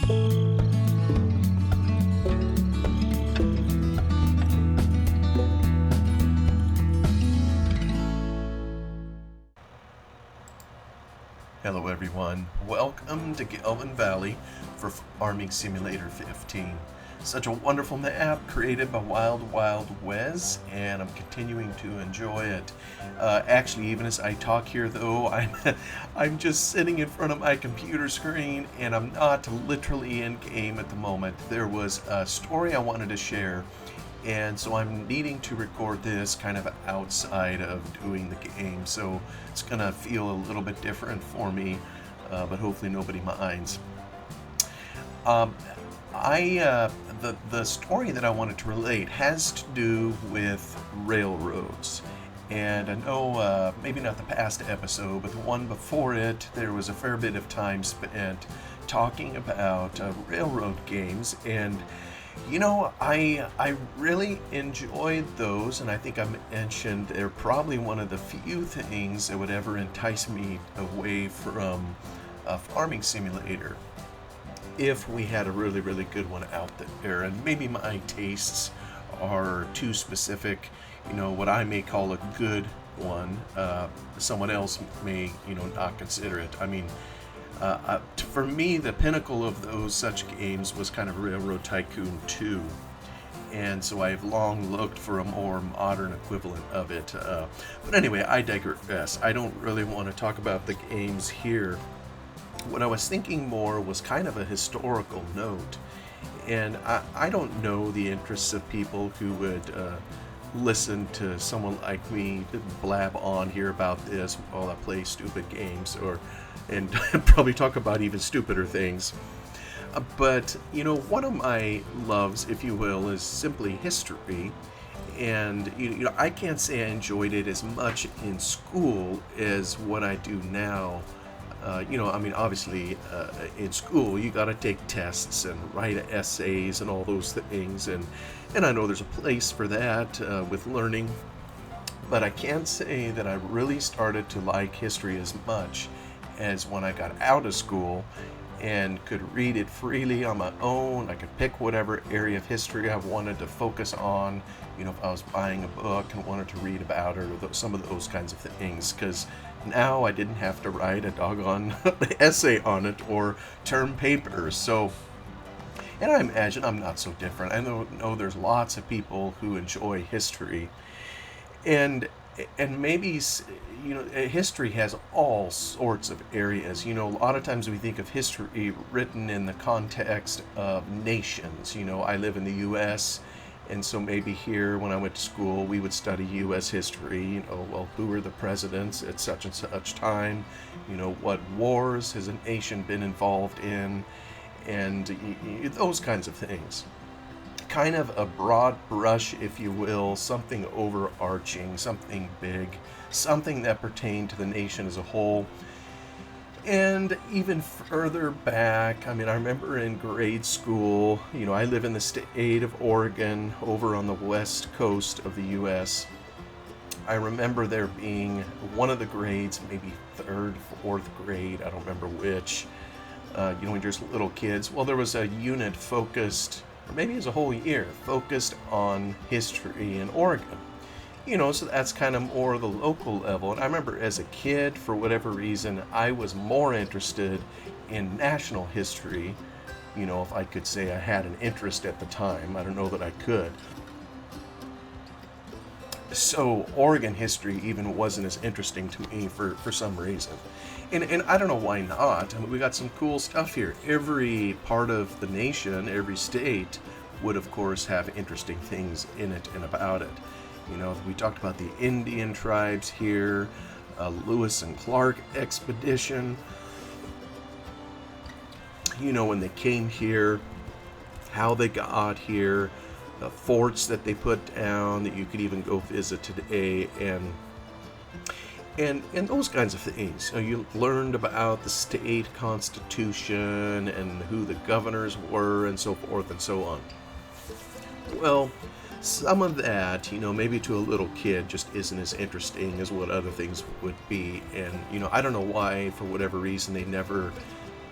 Hello everyone, welcome to Gelvin Valley for Farming Simulator 15. Such a wonderful map created by Wild Wes, and I'm continuing to enjoy it. Actually, even as I talk here though, I'm just sitting in front of my computer screen and I'm not literally in game at the moment. There was a story I wanted to share, and so I'm needing to record this kind of outside of doing the game, so it's gonna feel a little bit different for me, but hopefully nobody minds. The story that I wanted to relate has to do with railroads, and I know maybe not the past episode, but the one before it, there was a fair bit of time spent talking about railroad games, and you know, I really enjoyed those, and I think I mentioned they're probably one of the few things that would ever entice me away from a farming simulator if we had a really, really good one out there. And maybe my tastes are too specific, you know, what I may call a good one, someone else may, you know, not consider it. I mean, for me, the pinnacle of those such games was kind of Railroad Tycoon 2, and so I've long looked for a more modern equivalent of it. But anyway, I digress. I don't really want to talk about the games here. What I was thinking more was kind of a historical note, and I don't know the interests of people who would listen to someone like me blab on here about this while I play stupid games, and probably talk about even stupider things. But, you know, one of my loves, if you will, is simply history. And, you know, I can't say I enjoyed it as much in school as what I do now. You know, I mean, obviously, in school, you got to take tests and write essays and all those things. And I know there's a place for that with learning. But I can't say that I really started to like history as much as when I got out of school and could read it freely on my own. I could pick whatever area of history I wanted to focus on, you know, if I was buying a book and wanted to read about it, or some of those kinds of things, because now I didn't have to write a doggone essay on it or term papers. So, and I imagine I'm not so different. I know there's lots of people who enjoy history, and maybe, you know, history has all sorts of areas. You know, a lot of times we think of history written in the context of nations. You know, I live in the U.S., and so maybe here when I went to school we would study U.S. history. You know, well, who were the presidents at such and such time? You know, what wars has a nation been involved in? And those kinds of things. Kind of a broad brush, if you will, something overarching, something big, something that pertained to the nation as a whole. And even further back, I mean, I remember in grade school, you know, I live in the state of Oregon over on the west coast of the U.S. I remember there being one of the grades, maybe third, fourth grade, I don't remember which, you know, when you're just little kids. Well, there was a unit focused, or maybe as a whole year, focused on history in Oregon. You know, so that's kind of more the local level. And I remember as a kid, for whatever reason, I was more interested in national history. You know, if I could say I had an interest at the time. I don't know that I could. So Oregon history even wasn't as interesting to me for some reason. And I don't know why not. I mean, we got some cool stuff here. Every part of the nation, every state would, of course, have interesting things in it and about it. You know, we talked about the Indian tribes here, Lewis and Clark expedition. You know, when they came here, how they got here, the forts that they put down that you could even go visit today, and those kinds of things. So you learned about the state constitution and who the governors were and so forth and so on. Well, some of that, you know, maybe to a little kid just isn't as interesting as what other things would be. And, you know, I don't know why, for whatever reason, they never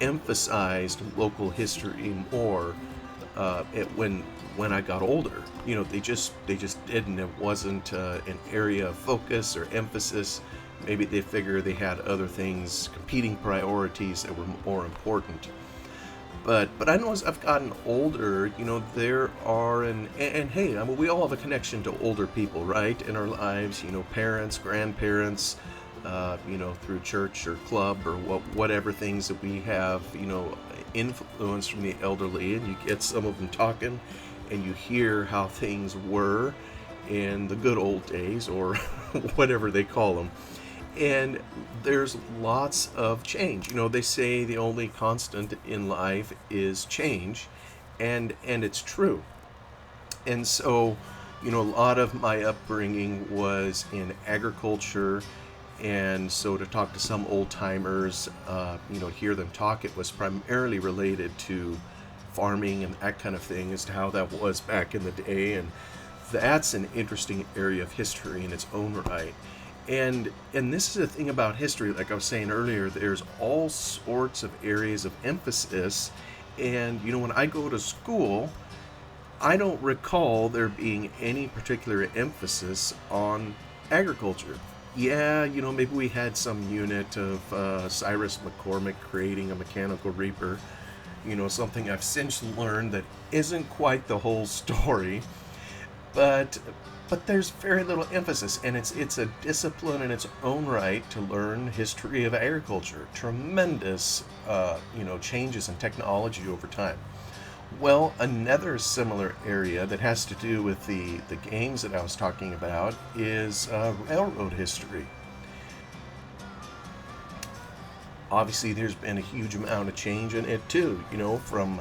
emphasized local history more when I got older. They just didn't. It wasn't an area of focus or emphasis. Maybe they figure they had other things, competing priorities that were more important. But I know as I've gotten older, there are and hey, I mean, we all have a connection to older people, right, in our lives. Parents, grandparents, through church or club or whatever things that we have, influence from the elderly, and you get some of them talking, and you hear how things were in the good old days, or whatever they call them. And there's lots of change. They say the only constant in life is change, and it's true. And so, a lot of my upbringing was in agriculture, and so to talk to some old timers, hear them talk, it was primarily related to farming and that kind of thing, as to how that was back in the day. And that's an interesting area of history in its own right. And this is the thing about history, like I was saying earlier, there's all sorts of areas of emphasis. And when I go to school, I don't recall there being any particular emphasis on agriculture. Yeah, maybe we had some unit of Cyrus McCormick creating a mechanical reaper, something I've since learned that isn't quite the whole story. But there's very little emphasis, and it's a discipline in its own right to learn history of agriculture. Tremendous, changes in technology over time. Well, another similar area that has to do with the games that I was talking about is railroad history. Obviously, there's been a huge amount of change in it too, from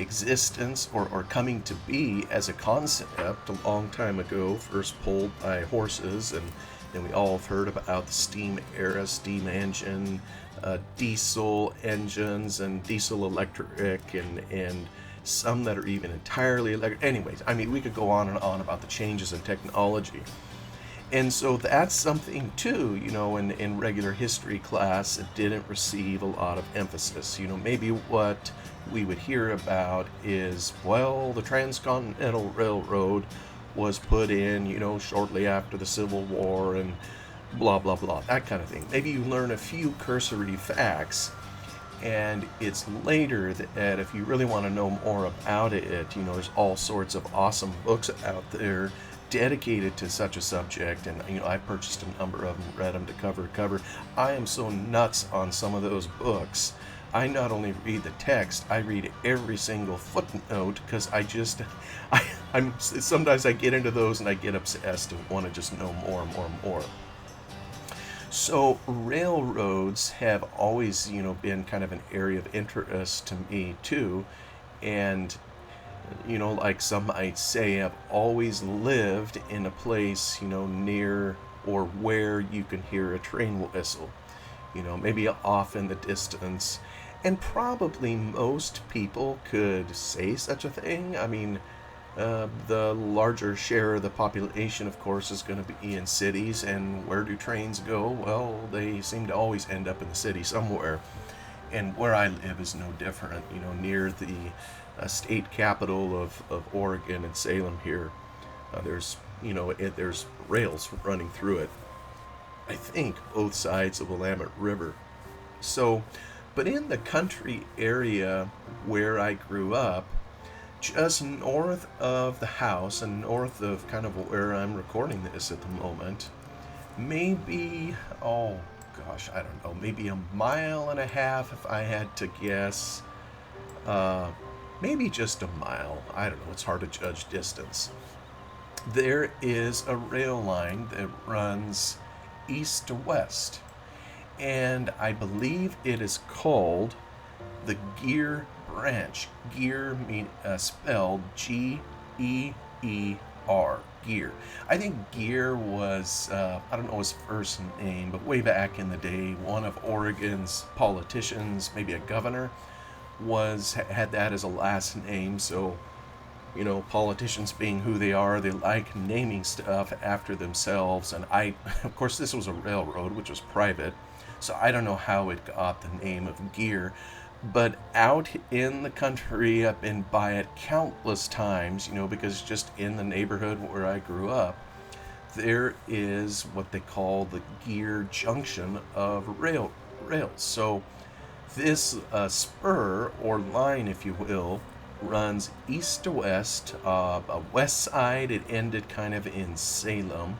existence or coming to be as a concept a long time ago, first pulled by horses, and then we all have heard about the steam era, steam engine, diesel engines, and diesel electric, and some that are even entirely electric. Anyways, I mean, we could go on and on about the changes in technology. And so that's something too, in regular history class, it didn't receive a lot of emphasis. Maybe what we would hear about is, well, the Transcontinental Railroad was put in, shortly after the Civil War, and blah, blah, blah, that kind of thing. Maybe you learn a few cursory facts, and it's later that if you really want to know more about it, there's all sorts of awesome books out there dedicated to such a subject, and I purchased a number of them, read them to cover to cover. I am so nuts on some of those books. I not only read the text, I read every single footnote, because I'm sometimes I get into those and I get obsessed and want to just know more and more and more. So railroads have always, been kind of an area of interest to me too, and like some might say, I've always lived in a place, near or where you can hear a train whistle, maybe off in the distance. And probably most people could say such a thing. I mean, the larger share of the population, of course, is going to be in cities. And where do trains go? Well, they seem to always end up in the city somewhere. And where I live is no different, near the state capital of Oregon and Salem here. There's rails running through it. I think both sides of the Willamette River. So, but in the country area where I grew up, just north of the house and north of kind of where I'm recording this at the moment, maybe, oh gosh, I don't know, maybe a mile and a half if I had to guess. Maybe just a mile. I don't know, it's hard to judge distance. There is a rail line that runs east to west, and I believe it is called the Geer branch. Geer spelled Geer. Geer. I think Geer was, I don't know his first name, but way back in the day, one of Oregon's politicians, maybe a governor, had that as a last name. So, politicians being who they are, they like naming stuff after themselves. And of course, this was a railroad, which was private, so I don't know how it got the name of Geer, But out in the country, I've been by it countless times, because just in the neighborhood where I grew up, there is what they call the Geer junction of rails. So this spur or line, if you will, runs east to west. West side, it ended kind of in Salem.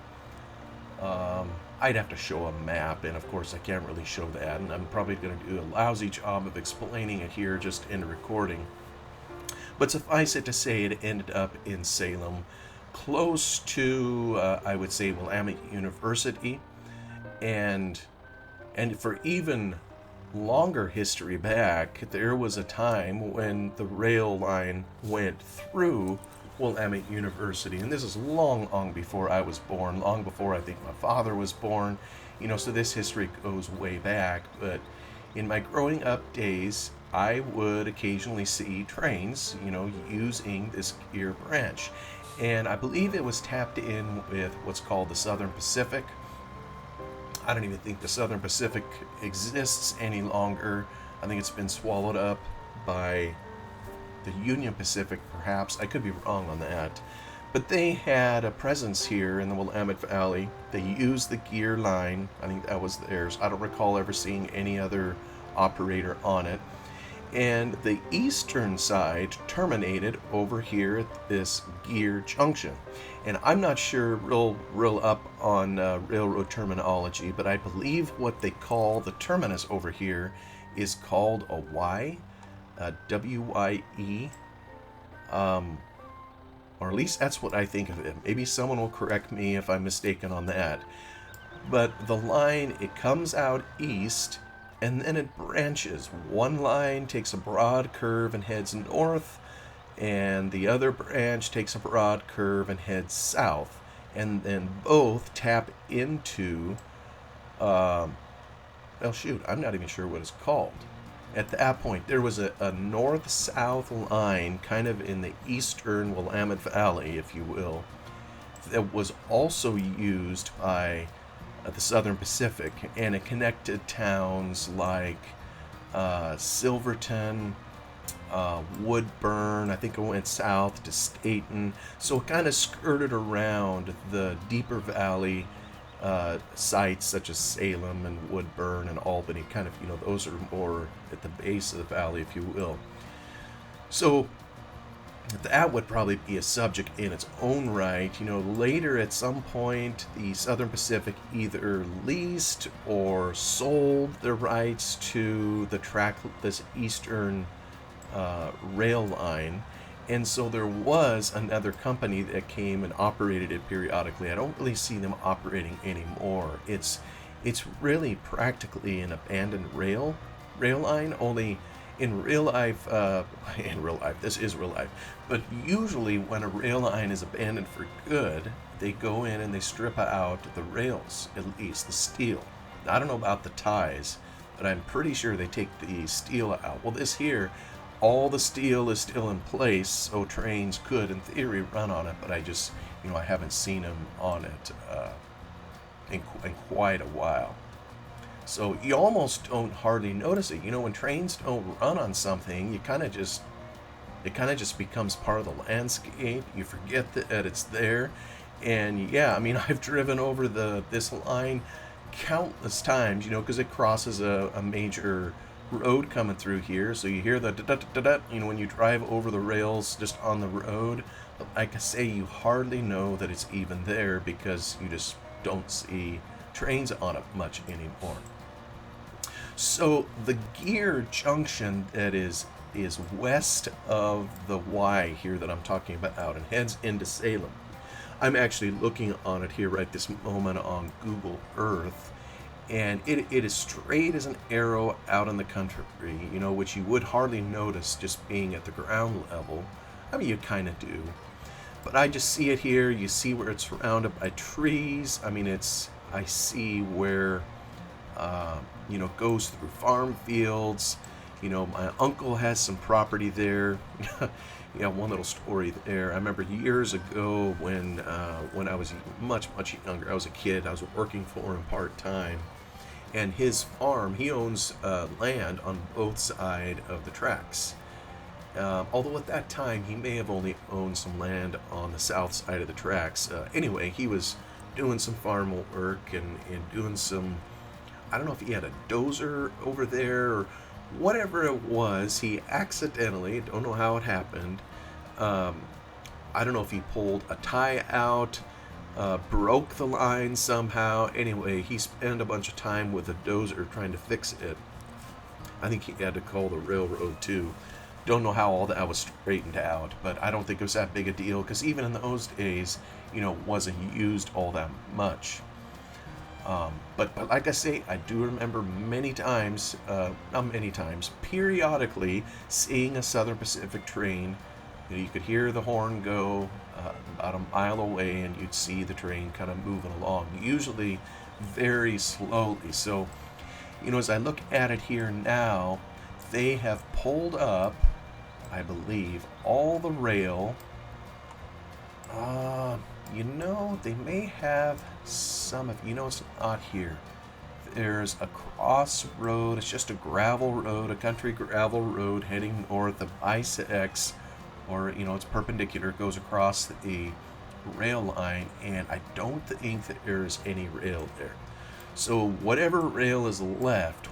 I'd have to show a map, and of course I can't really show that, and I'm probably going to do a lousy job of explaining it here just in the recording. But suffice it to say, it ended up in Salem, close to, I would say, Willamette University, and for even longer history back, there was a time when the rail line went through Willamette University, and this is long, long before I was born, long before I think my father was born, so this history goes way back. But in my growing up days, I would occasionally see trains, using this Geer branch, and I believe it was tapped in with what's called the Southern Pacific. I don't even think the Southern Pacific exists any longer. I think it's been swallowed up by the Union Pacific, perhaps. I could be wrong on that. But they had a presence here in the Willamette Valley. They used the Geer line. I think that was theirs. I don't recall ever seeing any other operator on it. And the eastern side terminated over here at this Geer junction. And I'm not sure real up on railroad terminology, but I believe what they call the terminus over here is called a Y. W-Y-E, or at least that's what I think of it. Maybe someone will correct me if I'm mistaken on that. But the line, it comes out east, and then it branches. One line takes a broad curve and heads north, and the other branch takes a broad curve and heads south. And then both tap into, I'm not even sure what it's called. At that point, there was a north-south line kind of in the eastern Willamette Valley, if you will, that was also used by the Southern Pacific, and it connected towns like Silverton, Woodburn. I think it went south to Staten. So it kind of skirted around the deeper valley sites such as Salem and Woodburn and Albany, kind of, those are more at the base of the valley, if you will. So that would probably be a subject in its own right. Later at some point, the Southern Pacific either leased or sold the rights to this eastern rail line. And so there was another company that came and operated it periodically. I don't really see them operating anymore. It's really practically an abandoned rail line, only in real life, this is real life, but usually when a rail line is abandoned for good, they go in and they strip out the rails, at least the steel. Now, I don't know about the ties, but I'm pretty sure they take the steel out. Well, this here, all the steel is still in place, so trains could, in theory, run on it, but I just, I haven't seen them on it in quite a while. So you almost don't hardly notice it. When trains don't run on something, it kind of just becomes part of the landscape. You forget that it's there. And yeah, I've driven over this line countless times, because it crosses a major road coming through here, so you hear the da-da-da-da, when you drive over the rails just on the road. But like I say, you hardly know that it's even there because you just don't see trains on it much anymore. So the Geer junction that is west of the Y here that I'm talking about and heads into Salem. I'm actually looking on it here right this moment on Google Earth, and it is straight as an arrow out in the country, which you would hardly notice just being at the ground level. You kind of do. But I just see it here. You see where it's surrounded by trees. I see where, goes through farm fields. My uncle has some property there. One little story there. I remember years ago when I was much, much younger. I was a kid. I was working for him part-time. And his farm, he owns land on both sides of the tracks. Although at that time he may have only owned some land on the south side of the tracks. Anyway, he was doing some farm work and doing some, I don't know if he had a dozer over there or whatever it was. He accidentally, don't know how it happened, I don't know if he pulled a tie out, broke the line somehow. Anyway, he spent a bunch of time with a dozer trying to fix it. I think he had to call the railroad too. Don't know how all that was straightened out, but I don't think it was that big a deal because even in those days, it wasn't used all that much. But like I say, I do remember many times, not many times, periodically seeing a Southern Pacific train. You could hear the horn go about a mile away, and you'd see the train kind of moving along, usually very slowly. So, as I look at it here now, they have pulled up, I believe, all the rail. They may have some of, it's not here. There's a crossroad. It's just a gravel road, a country gravel road heading north of I-6, or, it's perpendicular, it goes across the rail line, and I don't think that there's any rail there. So whatever rail is left,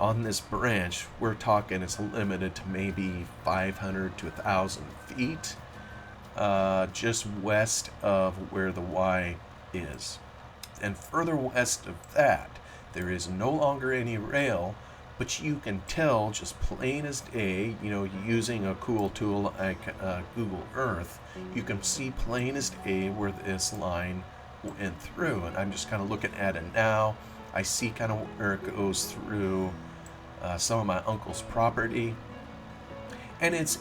on this branch, we're talking it's limited to maybe 500 to 1,000 feet, just west of where the Y is. And further west of that, there is no longer any rail, but you can tell just plain as day, using a cool tool like Google Earth, you can see plain as day where this line went through. And I'm just kind of looking at it now. I see kind of where it goes through some of my uncle's property, and it's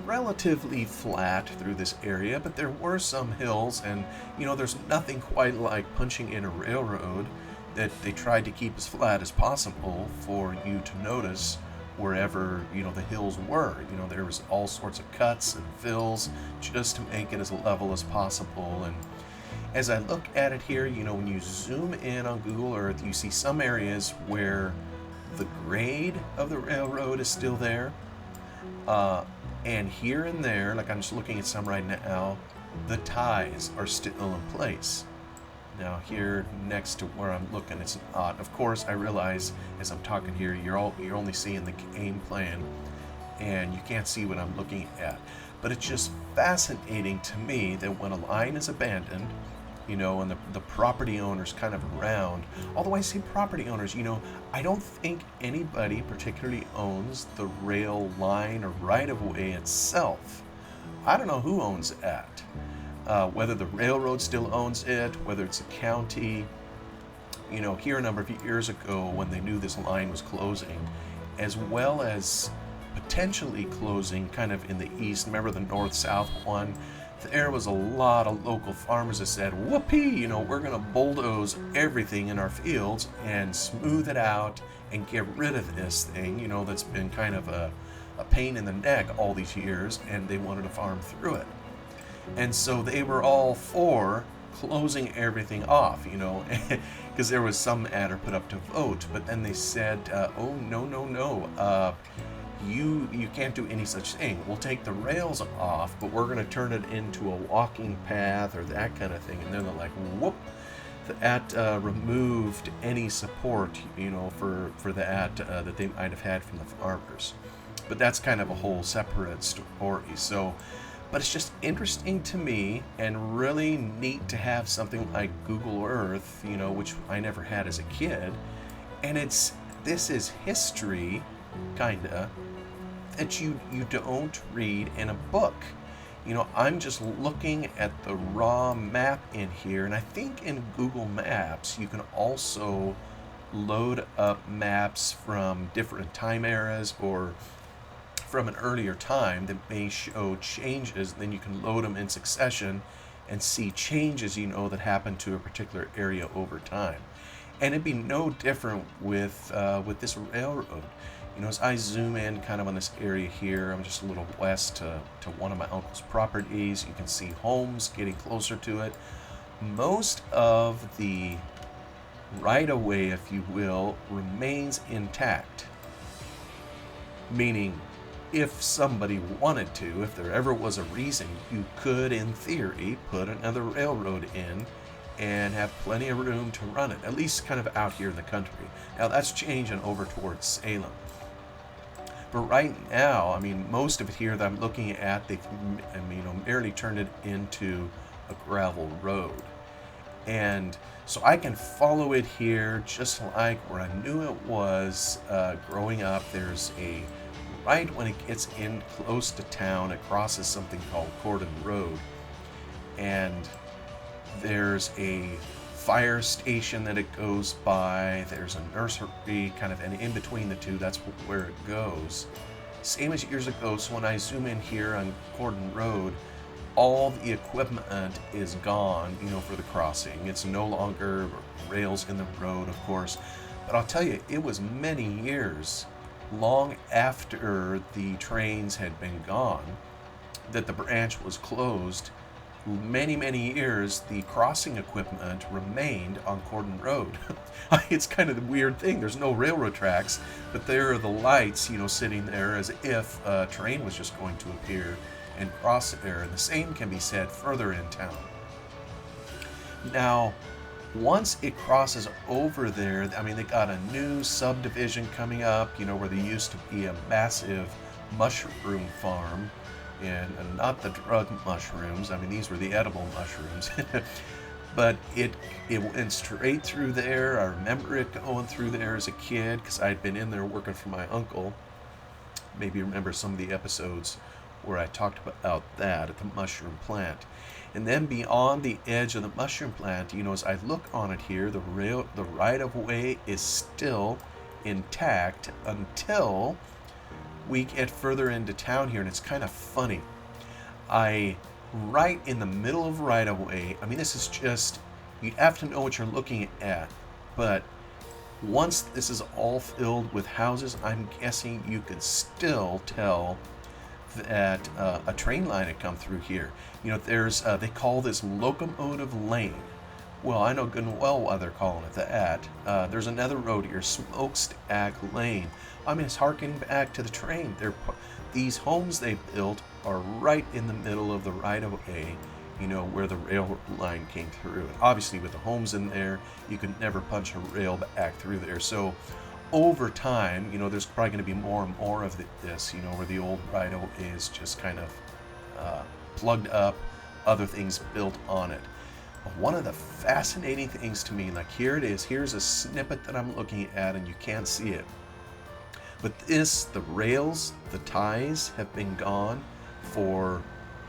relatively flat through this area, but there were some hills, and there's nothing quite like punching in a railroad that they tried to keep as flat as possible for you to notice wherever the hills were. There was all sorts of cuts and fills just to make it as level as possible. And as I look at it here, when you zoom in on Google Earth, you see some areas where the grade of the railroad is still there, and here and there, like I'm just looking at some right now, the ties are still in place. Now here next to where I'm looking, it's not. Of course, I realize as I'm talking here, you're only seeing the game plan, and you can't see what I'm looking at. But it's just fascinating to me that when a line is abandoned, and the property owners kind of around, although I say property owners, I don't think anybody particularly owns the rail line or right-of-way itself. I don't know who owns that. Whether the railroad still owns it, whether it's a county. Here a number of years ago when they knew this line was closing, as well as potentially closing kind of in the east, remember the north-south one? There was a lot of local farmers that said, whoopee, we're going to bulldoze everything in our fields and smooth it out and get rid of this thing, that's been kind of a pain in the neck all these years, and they wanted to farm through it. And so they were all for closing everything off, because there was some matter put up to vote, but then they said, oh, no. You can't do any such thing. We'll take the rails off, but we're going to turn it into a walking path or that kind of thing. And then they're like, whoop, that removed any support, for that that they might have had from the farmers. But that's kind of a whole separate story. So, but it's just interesting to me and really neat to have something like Google Earth, which I never had as a kid. And this is history, kinda, that you don't read in a book. I'm just looking at the raw map in here, and I think in Google Maps you can also load up maps from different time eras or from an earlier time that may show changes. Then you can load them in succession and see changes that happen to a particular area over time. And it'd be no different with this railroad. As I zoom in kind of on this area here, I'm just a little west to one of my uncle's properties. You can see homes getting closer to it. Most of the right-of-way, if you will, remains intact. Meaning, if somebody wanted to, if there ever was a reason, you could, in theory, put another railroad in and have plenty of room to run it, at least kind of out here in the country. Now that's changing over towards Salem. But right now, I mean, most of it here that I'm looking at, they've, merely turned it into a gravel road. And so I can follow it here just like where I knew it was growing up. There's a, right when it gets in close to town, it crosses something called Cordon Road. And there's a fire station that it goes by. There's a nursery kind of, and in between the two, that's where it goes. Same as years ago, so when I zoom in here on Cordon Road, all the equipment is gone, for the crossing. It's no longer rails in the road, of course. But I'll tell you, it was many years, long after the trains had been gone, that the branch was closed. Many, many years, the crossing equipment remained on Cordon Road. It's kind of the weird thing. There's no railroad tracks, but there are the lights, sitting there as if a train was just going to appear and cross there. And the same can be said further in town. Now, once it crosses over there, they got a new subdivision coming up, where there used to be a massive mushroom farm, and not the drug mushrooms. These were the edible mushrooms. But it went straight through there. I remember it going through there as a kid because I'd been in there working for my uncle. Maybe you remember some of the episodes where I talked about that at the mushroom plant. And then beyond the edge of the mushroom plant, as I look on it here, the right-of-way is still intact until we get further into town here. And it's kind of funny. Right in the middle of right-of-way, this is just, you have to know what you're looking at, but once this is all filled with houses, I'm guessing you could still tell that a train line had come through here. There's, they call this locomotive lane. Well, I know good and well why they're calling it that. There's another road here, Smokestack Lane. It's harkening back to the train. These homes they built are right in the middle of the right-of-way, where the rail line came through. And obviously with the homes in there, you could never punch a rail back through there. So over time, there's probably going to be more and more of this, where the old right-of-way is just kind of plugged up, other things built on it. But one of the fascinating things to me, like here it is, here's a snippet that I'm looking at and you can't see it. But the rails, the ties have been gone for,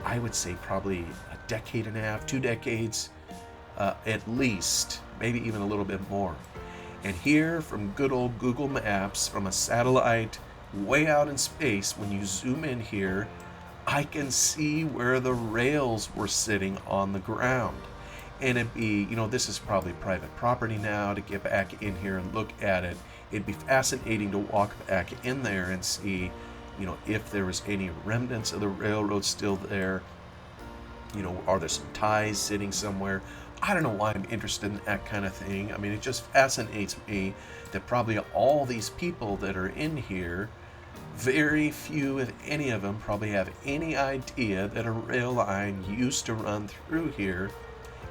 I would say, probably a decade and a half, 2 decades, at least, maybe even a little bit more. And here, from good old Google Maps, from a satellite way out in space, when you zoom in here, I can see where the rails were sitting on the ground. And it'd be, this is probably private property now. To get back in here and look at it, it'd be fascinating to walk back in there and see, if there was any remnants of the railroad still there. Are there some ties sitting somewhere? I don't know why I'm interested in that kind of thing. It just fascinates me that probably all these people that are in here, very few, if any of them, probably have any idea that a rail line used to run through here.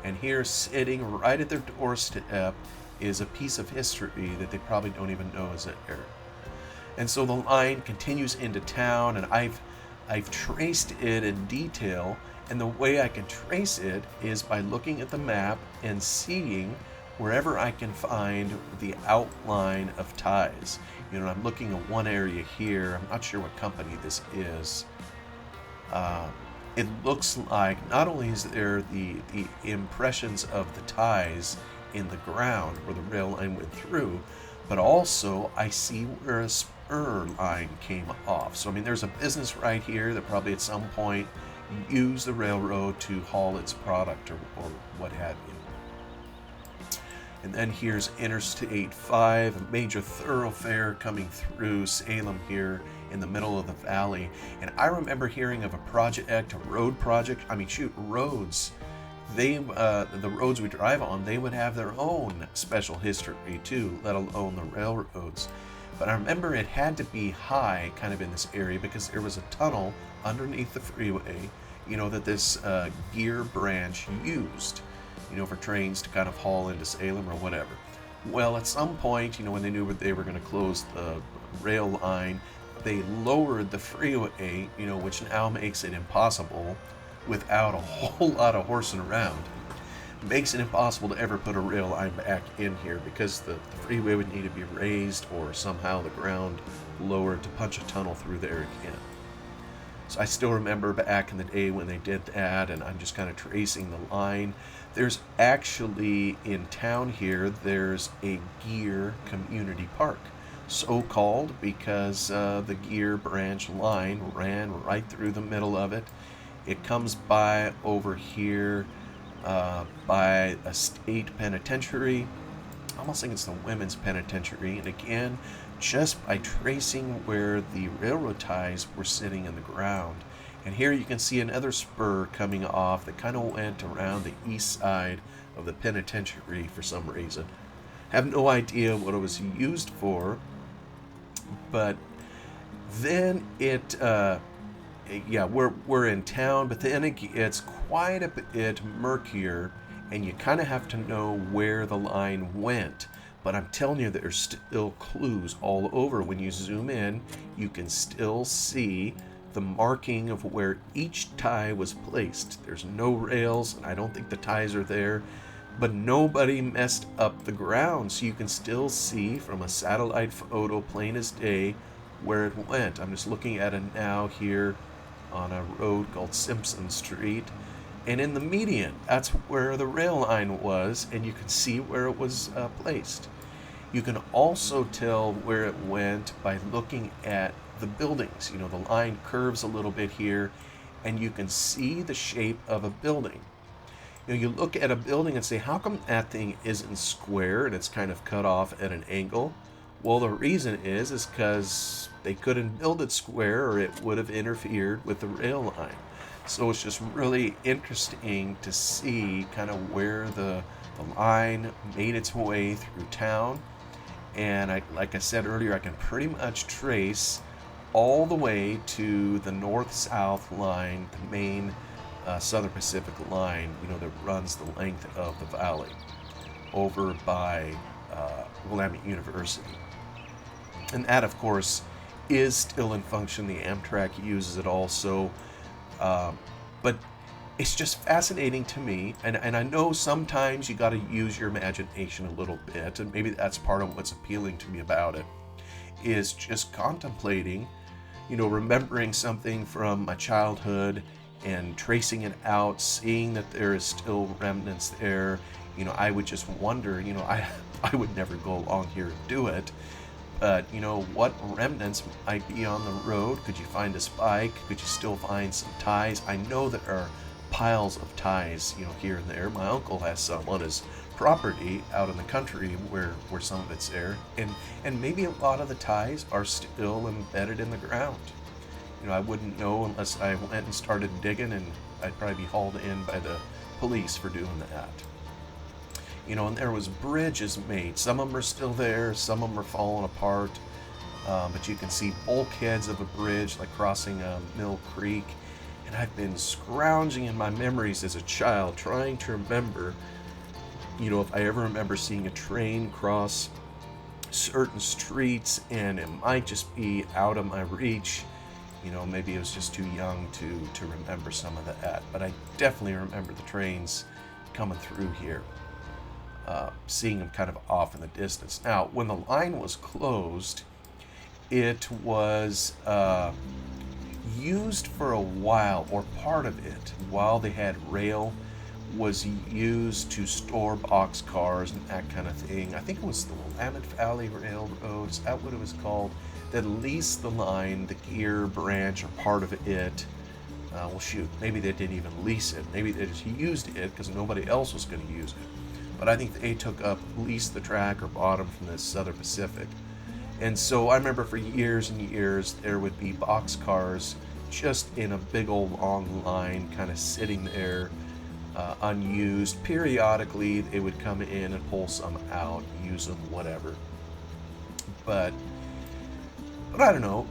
And here, sitting right at their doorstep, is a piece of history that they probably don't even know is there. And so the line continues into town, and I've traced it in detail. And the way I can trace it is by looking at the map and seeing wherever I can find the outline of ties. I'm looking at one area here. I'm not sure what company this is. It looks like not only is there the impressions of the ties in the ground where the rail line went through, but also I see where a spur line came off. So there's a business right here that probably at some point used the railroad to haul its product or what have you. And then here's Interstate 5, a major thoroughfare coming through Salem here in the middle of the valley. And I remember hearing of a road project. Roads the roads we drive on, they would have their own special history too, let alone the railroads. But I remember it had to be high kind of in this area because there was a tunnel underneath the freeway, that this Geer branch used, for trains to kind of haul into Salem or whatever. Well, at some point, when they knew they were going to close the rail line, they lowered the freeway, which now makes it impossible without a whole lot of horsing around. It makes it impossible to ever put a rail line back in here because the freeway would need to be raised or somehow the ground lowered to punch a tunnel through there again. So I still remember back in the day when they did that, and I'm just kind of tracing the line. There's actually, in town here, there's a Geer Community Park. So called because the Geer branch line ran right through the middle of it. It comes by over here by a state penitentiary. I almost think it's the women's penitentiary. And again, just by tracing where the railroad ties were sitting in the ground. And here you can see another spur coming off that kind of went around the east side of the penitentiary for some reason. Have no idea what it was used for, but then we're in town, but then it gets quite a bit murkier, and you kind of have to know where the line went. But I'm telling you, there's still clues all over. When you zoom in, you can still see the marking of where each tie was placed. There's no rails, and I don't think the ties are there, but nobody messed up the ground, so you can still see from a satellite photo, plain as day, where it went. I'm just looking at it now here on a road called Simpson Street, and in the median, that's where the rail line was, and you can see where it was placed. You can also tell where it went by looking at the buildings. The line curves a little bit here, and you can see the shape of a building. You look at a building and say, how come that thing isn't square and it's kind of cut off at an angle? Well, the reason is because they couldn't build it square or it would have interfered with the rail line. So it's just really interesting to see kind of where the line made its way through town. And like I said earlier, I can pretty much trace all the way to the north-south line, the main Southern Pacific line, that runs the length of the valley over by Willamette University. And that, of course, is still in function. The Amtrak uses it also. But it's just fascinating to me. And I know sometimes you got to use your imagination a little bit. And maybe that's part of what's appealing to me about it, is just contemplating, remembering something from my childhood and tracing it out, seeing that there is still remnants there. I would just wonder, I would never go along here and do it. But, what remnants might be on the road? Could you find a spike? Could you still find some ties? I know there are piles of ties, here and there. My uncle has some on his property out in the country where some of it's there. And maybe a lot of the ties are still embedded in the ground. I wouldn't know unless I went and started digging, and I'd probably be hauled in by the police for doing that. And there was bridges made. Some of them are still there, some of them are falling apart. But you can see bulkheads of a bridge, like crossing Mill Creek. And I've been scrounging in my memories as a child, trying to remember, if I ever remember seeing a train cross certain streets, and it might just be out of my reach. Maybe I was just too young to remember some of that. But I definitely remember the trains coming through here. Seeing them kind of off in the distance. Now, when the line was closed, it was used for a while, or part of it, while they had rail, was used to store boxcars and that kind of thing. I think it was the Willamette Valley Railroad, is that what it was called, that leased the line, the Geer branch, or part of it. Maybe they didn't even lease it. Maybe they just used it because nobody else was going to use it. But I think they leased the track or bought them from the Southern Pacific. And so I remember for years and years, there would be boxcars just in a big old long line kind of sitting there unused. Periodically, they would come in and pull some out, use them, whatever. But I don't know.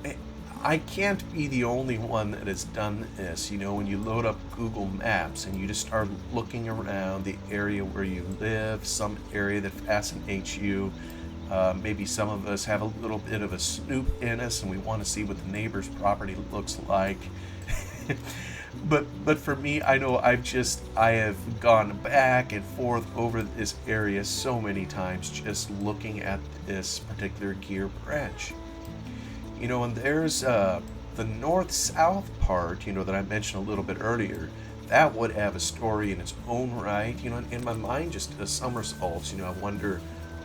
I can't be the only one that has done this. You know, when you load up Google Maps and you just start looking around the area where you live, some area that fascinates you. Maybe some of us have a little bit of a snoop in us and we want to see what the neighbor's property looks like. But for me, I know I have gone back and forth over this area so many times just looking at this particular Geer branch. You know, and there's the north-south part, you know, that I mentioned a little bit earlier. That would have a story in its own right. You know, in my mind just somersaults. You know, I wonder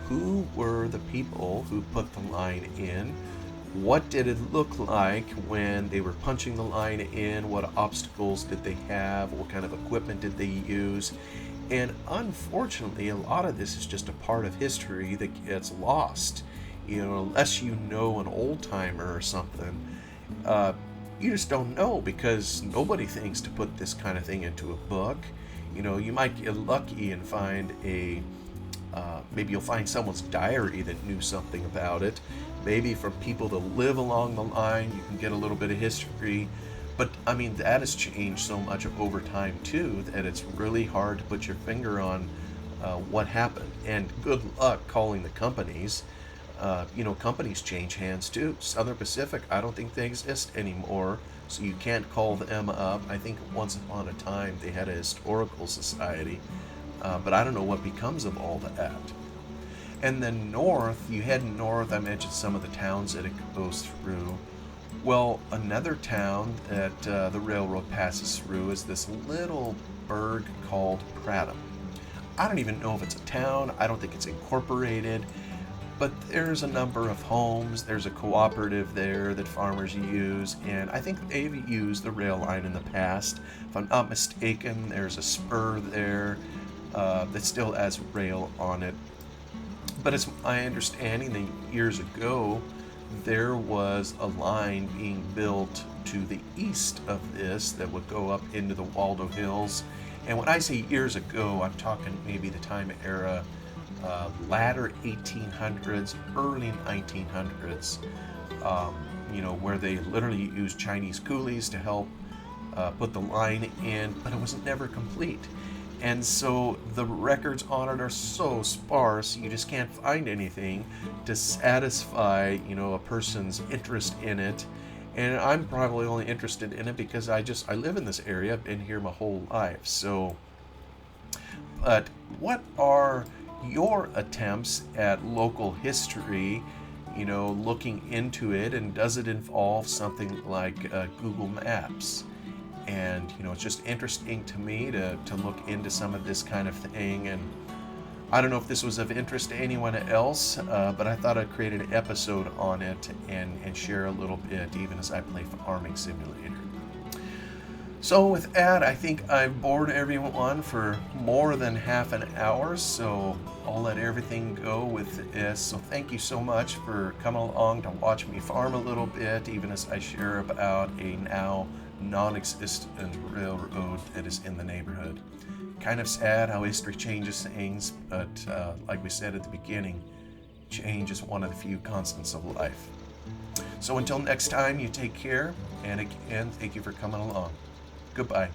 who were the people who put the line in? What did it look like when they were punching the line in? What obstacles did they have? What kind of equipment did they use? And unfortunately, a lot of this is just a part of history that gets lost. You know, unless you know an old timer or something, you just don't know, because nobody thinks to put this kind of thing into a book. You know, you might get lucky and find maybe you'll find someone's diary that knew something about it. Maybe from people that live along the line, you can get a little bit of history. But I mean, that has changed so much over time too, that it's really hard to put your finger on what happened. And good luck calling the companies. You know, companies change hands too. Southern Pacific, I don't think they exist anymore, so you can't call them up. I think once upon a time they had a historical society, but I don't know what becomes of all that. And then north, you head north, I mentioned some of the towns that it goes through. Well, another town that the railroad passes through is this little burg called Prattam. I don't even know if it's a town. I don't think it's incorporated. But there's a number of homes, there's a cooperative there that farmers use, and I think they've used the rail line in the past. If I'm not mistaken, there's a spur there that still has rail on it. But it's my understanding that years ago, there was a line being built to the east of this that would go up into the Waldo Hills. And when I say years ago, I'm talking maybe the time era latter 1800s, early 1900s, you know, where they literally used Chinese coolies to help put the line in, but it was never complete. And so the records on it are so sparse, you just can't find anything to satisfy, you know, a person's interest in it. And I'm probably only interested in it because I live in this area, I've been here my whole life. So, but what are your attempts at local history, you know, looking into it, and does it involve something like Google Maps? And, you know, it's just interesting to me to look into some of this kind of thing. And I don't know if this was of interest to anyone else, but I thought I'd create an episode on it and share a little bit, even as I play Farming Simulator. So with that, I think I've bored everyone for more than half an hour, so I'll let everything go with this. So thank you so much for coming along to watch me farm a little bit, even as I share about a now non-existent railroad that is in the neighborhood. Kind of sad how history changes things, but like we said at the beginning, change is one of the few constants of life. So until next time, you take care, and again, thank you for coming along. Goodbye.